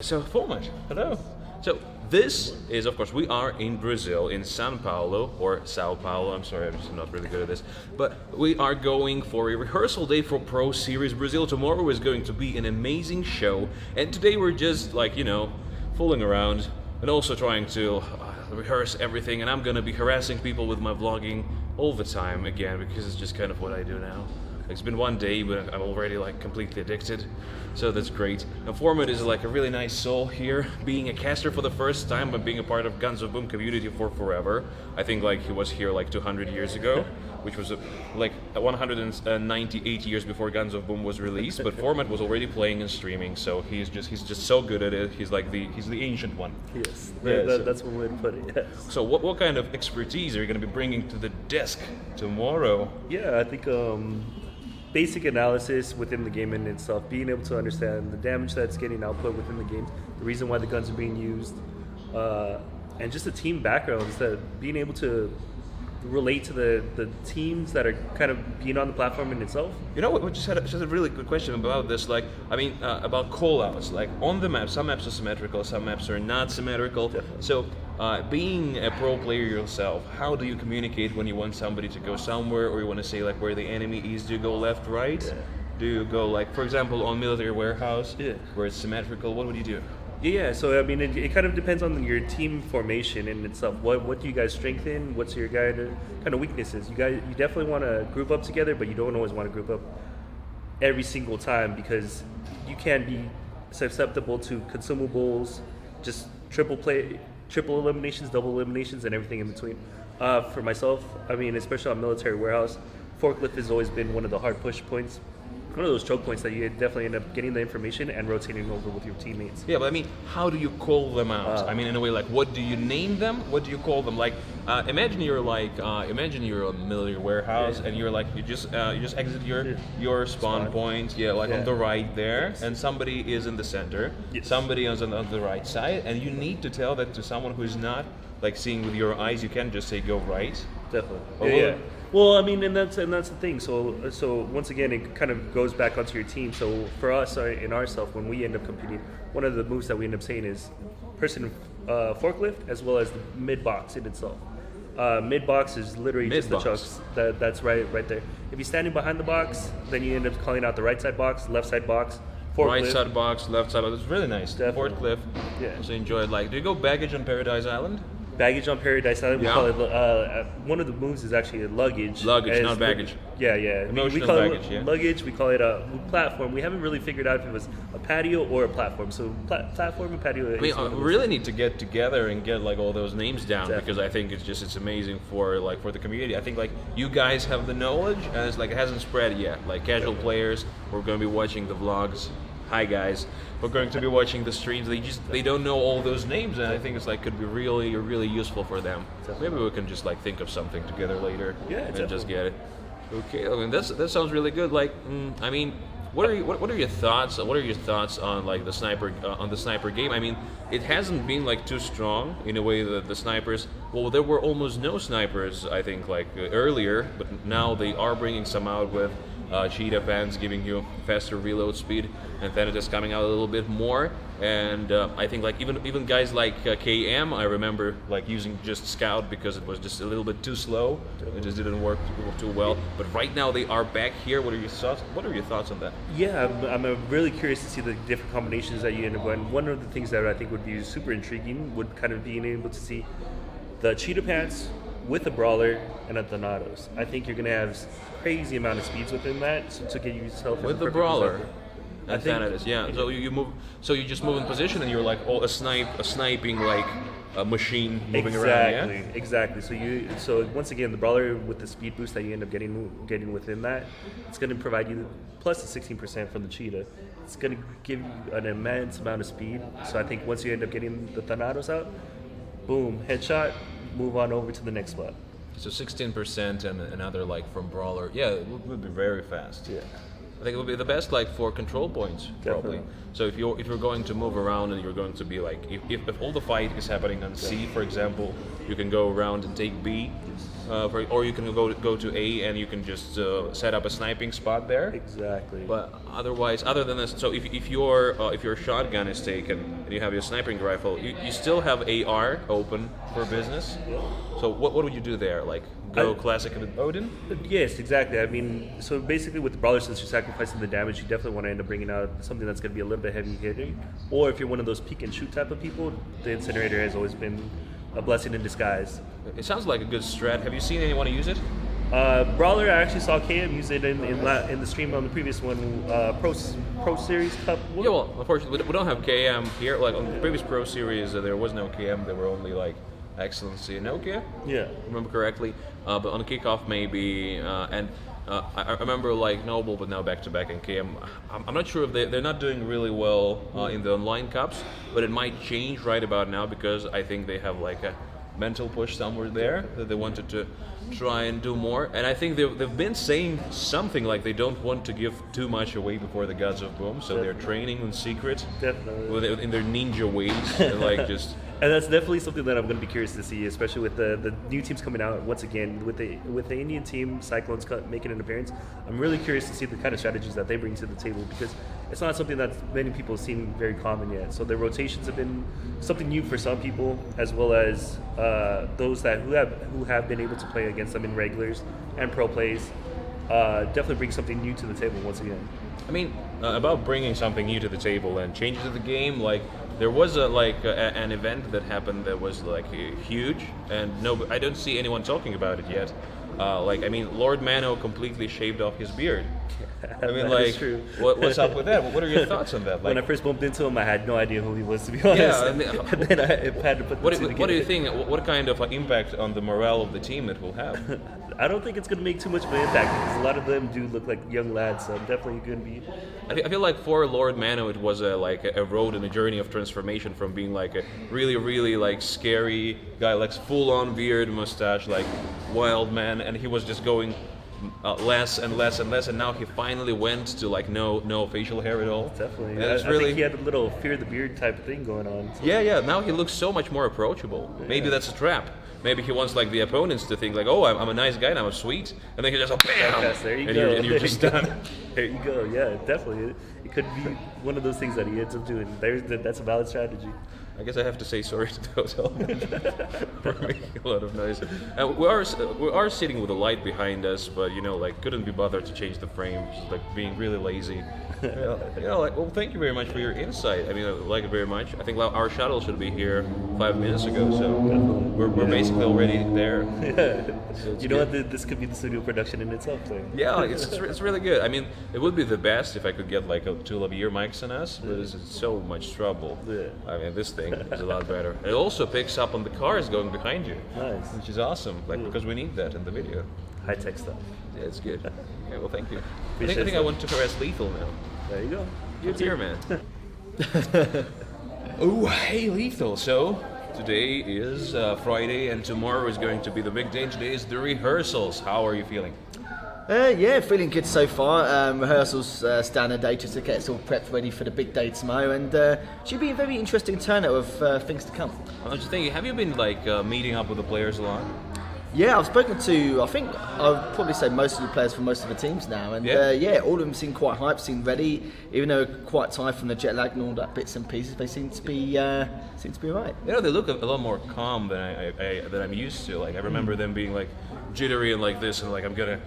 So, Phormat, hello. So, this is, of course, we are in Brazil, in São Paulo, or Sao Paulo, I'm sorry, I'm just not really good at this. But we are going for a rehearsal day for Pro Series Brazil. Tomorrow is going to be an amazing show. And today we're just, fooling around and also trying to rehearse everything. And I'm going to be harassing people with my vlogging all the time again, because it's just kind of what I do now. It's been one day, but I'm already completely addicted, so that's great. And Phormat is a really nice soul here, being a caster for the first time, but being a part of Guns of Boom community for forever. I think he was here 200 years ago, which was 198 years before Guns of Boom was released. But Phormat was already playing and streaming, so he's just so good at it. He's the ancient one. Yes, that's one way to put it. Yes. So what kind of expertise are you going to be bringing to the desk tomorrow? Yeah, I think basic analysis within the game in itself, being able to understand the damage that's getting output within the game, the reason why the guns are being used, and just the team backgrounds, that being able to relate to the teams that are kind of being on the platform in itself. You know what? We just had a really good question about this. About callouts. On the map, some maps are symmetrical, some maps are not symmetrical. Definitely. So, being a pro player yourself, how do you communicate when you want somebody to go somewhere, or you want to say where the enemy is? Do you go left, right? Yeah. Do you go for example, on military warehouse, Yeah. where it's symmetrical? What would you do? Yeah, so I mean, it kind of depends on your team formation in itself. What do you guys strengthen? What's your kind of weaknesses? You definitely want to group up together, but you don't always want to group up every single time, because you can be susceptible to consumables, just triple eliminations, double eliminations, and everything in between. For myself, I mean, especially on military warehouse, forklift has always been one of the hard push points. One of those choke points that you definitely end up getting the information and rotating over with your teammates. Yeah, but I mean, how do you call them out? In a way, what do you name them? What do you call them? Imagine you're imagine you're a military warehouse, and you're you just exit your spawn point, on the right there, and somebody is in the center, somebody is on the right side, and you need to tell that to someone who is not seeing with your eyes. You can't just say go right. Definitely. Yeah. Well, I mean, and that's the thing. So once again, it kind of goes back onto your team. So for us, in ourselves, when we end up competing, one of the moves that we end up saying is person forklift, as well as the mid box in itself. Mid box is literally just the chunks. That's right there. If you're standing behind the box, then you end up calling out the right side box, left side box, forklift. Right side box, left side box. It's really nice. Definitely. Forklift. Yeah. Also enjoyed. Do you go baggage on Paradise Island? Baggage on Paradise Island, Yeah. we call it, one of the moves is actually luggage. Luggage, not baggage. Yeah. We call baggage, it yeah. luggage, we call it a platform. We haven't really figured out if it was a patio or a platform. So platform and patio. We really need to get together and get all those names down. Definitely. Because I think it's amazing for the community. I think you guys have the knowledge, and it hasn't spread yet. Casual players, we're going to be watching the vlogs. Hi guys, we're going to be watching the streams. They don't know all those names, and I think could be really useful for them. Definitely. Maybe we can just think of something together later. Yeah, and definitely. just get it. Okay, I mean that sounds really good. What are your thoughts? What are your thoughts on the sniper game? I mean, it hasn't been too strong in a way that the snipers. Well, there were almost no snipers, I think, earlier, but now they are bringing some out with cheetah pants, giving you faster reload speed, and then it is coming out a little bit more. And I think even guys like KM, I remember using just Scout because it was just a little bit too slow. It just didn't work too well. But right now they are back here. What are your thoughts? What are your thoughts on that? Yeah, I'm really curious to see the different combinations that you end up going. One of the things that I think would be super intriguing would kind of being able to see the cheetah pants with a brawler and a Thanatos. I think you're going to have crazy amount of speeds within that to get yourself with the brawler. And Stanis, yeah. So you move. So you just move in position, and you're a sniping a machine moving around. Yeah. Exactly. So once again, the brawler with the speed boost that you end up getting within that, it's going to provide you plus the 16% from the cheetah. It's going to give you an immense amount of speed. So I think once you end up getting the Thanatos out, boom, headshot, move on over to the next spot. So 16% and another from brawler. Yeah, it would be very fast. Yeah. I think it would be the best for control points, probably. Definitely. So if you're going to move around and you're going to be if all the fight is happening on C, for example, you can go around and take B, or you can go to A and you can just set up a sniping spot there. Exactly. But otherwise, other than this, so if your shotgun is taken and you have your sniping rifle, you still have AR open for business. So what would you do there? Like go classic with Odin? Yes, exactly. I mean, so basically with the brawler, since you're sacrificing the damage, you definitely want to end up bringing out something that's going to be a little bit heavy hitting. Or if you're one of those peek and shoot type of people, the incinerator has always been a blessing in disguise. It sounds like a good strat. Have you seen anyone use it? Brawler, I actually saw KM use it in the stream on the previous one, Pro Series Cup. Yeah, well, unfortunately, we don't have KM here. Like on the previous Pro Series, there was no KM. There were only like Excellency and Nokia. Yeah, if I remember correctly. But on the kickoff, maybe, I remember like Noble, but now back to back and KM. I'm not sure if they're not doing really well in the online cups, but it might change right about now because I think they have like a mental push somewhere there that they wanted to try and do more. And I think they've been saying something like they don't want to give too much away before the Gods of Boom, so they're training in secret, in their ninja ways, and like just. And that's definitely something that I'm going to be curious to see, especially with the new teams coming out once again. With the Indian team, Cyclones making an appearance, I'm really curious to see the kind of strategies that they bring to the table because it's not something that many people have seen very common yet. So the rotations have been something new for some people, as well as those who have been able to play against them in regulars and pro plays. Definitely bring something new to the table once again. I mean, about bringing something new to the table and changes to the game, like. There was an event that happened that was like huge, and I don't see anyone talking about it yet. Lordmano completely shaved off his beard. I mean, like, what's up with that? What are your thoughts on that? Like, when I first bumped into him, I had no idea who he was, to be honest. Yeah, and then I had to put what do you think? What kind of impact on the morale of the team it will have? I don't think it's going to make too much of an impact because a lot of them do look like young lads, so I'm definitely going to be. I feel like for Lordmano, it was a road and a journey of transformation from being like a really, really like scary guy, like full-on beard, mustache, like wild man, and he was just going less and less and less, and now he finally went to like no facial hair at all. Definitely. And I think he had a little fear the beard type of thing going on. So. Yeah. Now he looks so much more approachable. Yeah. Maybe that's a trap. Maybe he wants like the opponents to think like, oh, I'm a nice guy and I'm sweet, and then he just bam, there you and go. And you're just done. There you go. Yeah, definitely. It could be one of those things that he ends up doing. That's a valid strategy. I guess I have to say sorry to the hotel for making a lot of noise. We are sitting with a light behind us, but couldn't be bothered to change the frame, just like being really lazy. Well, thank you very much for your insight. I mean, I like it very much. I think our shuttle should be here 5 minutes ago, so we're basically already there. Yeah. So you know what? This could be the studio production in itself. So. Yeah, it's really good. I mean, it would be the best if I could get like two lavalier mics on us, but it's so much trouble. Yeah. I mean, this thing is a lot better. It also picks up on the cars going behind you. Nice. Which is awesome, because we need that in the video. High-tech stuff. Yeah, it's good. Okay, well, thank you. I think I want to harass Lethal now. There you go. You're here, man. Oh, hey, Lethal. So, today is Friday, and tomorrow is going to be the big day. Today is the rehearsals. How are you feeling? Yeah, feeling good so far. Rehearsals standard day just to get us all prepped ready for the big day tomorrow, and should be a very interesting turnout of things to come. I was just thinking, have you been meeting up with the players a lot? Yeah, I've spoken to, I think I'd probably say most of the players from most of the teams now, and all of them seem quite hyped, seem ready, even though quite tired from the jet lag and all that bits and pieces. They seem to be right. They look a lot more calm than I'm used to. Like I remember them being like jittery and like this, and like I'm gonna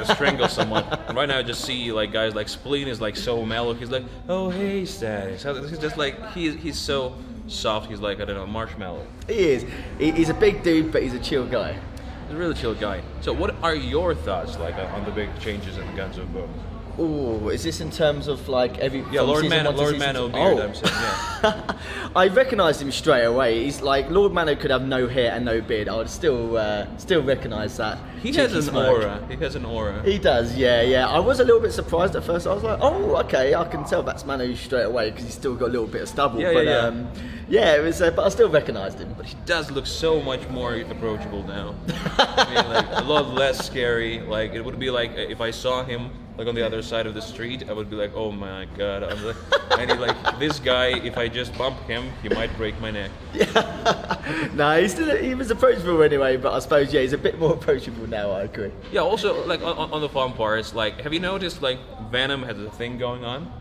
strangle someone. And right now I just see like guys like Spleen is like so mellow. He's like, oh hey Stanis. He's just like he's so soft. He's like, I don't know, marshmallow. He is. He's a big dude, but he's a chill guy. He's a really chill guy. So what are your thoughts on the big changes in the Guns of Boom? Oh, is this in terms of like every? Yeah, Lordmano beard. I'm saying, yeah. I recognised him straight away. He's like Lordmano could have no hair and no beard. I would still recognise that. He has an aura. He has an aura. He does, yeah. I was a little bit surprised at first. I was like, oh, okay, I can tell that's Mano straight away because he's still got a little bit of stubble. Yeah, it was, but I still recognised him. But he does look so much more approachable now. I mean, like a lot less scary. Like it would be like if I saw him like on the other side of the street, I would be like, oh my god, this guy, if I just bump him, he might break my neck. Yeah. No, he was approachable anyway, but I suppose he's a bit more approachable now. I agree. Yeah. Also, like on the fun parts, like have you noticed like Venom has a thing going on?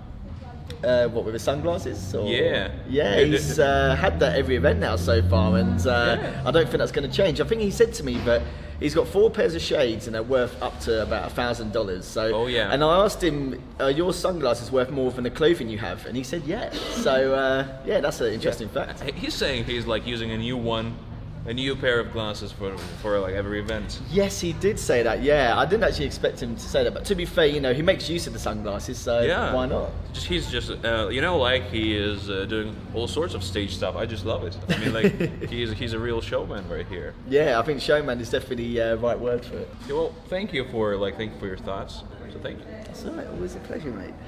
What, with his sunglasses? Or? Yeah. Yeah, he's had that every event now so far, and I don't think that's going to change. I think he said to me that he's got 4 pairs of shades and they're worth up to about $1,000. So, and I asked him, are your sunglasses worth more than the clothing you have? And he said, yeah. So, that's an interesting fact. He's saying he's like using a new pair of glasses for like every event. Yes, he did say that. Yeah, I didn't actually expect him to say that, but to be fair, he makes use of the sunglasses, so why not? He's just like he is doing all sorts of stage stuff. I just love it. I mean, like he's a real showman right here. Yeah, I think showman is definitely the right word for it. Yeah, well, thank you for your thoughts. So thank you. That's all right. Always a pleasure, mate.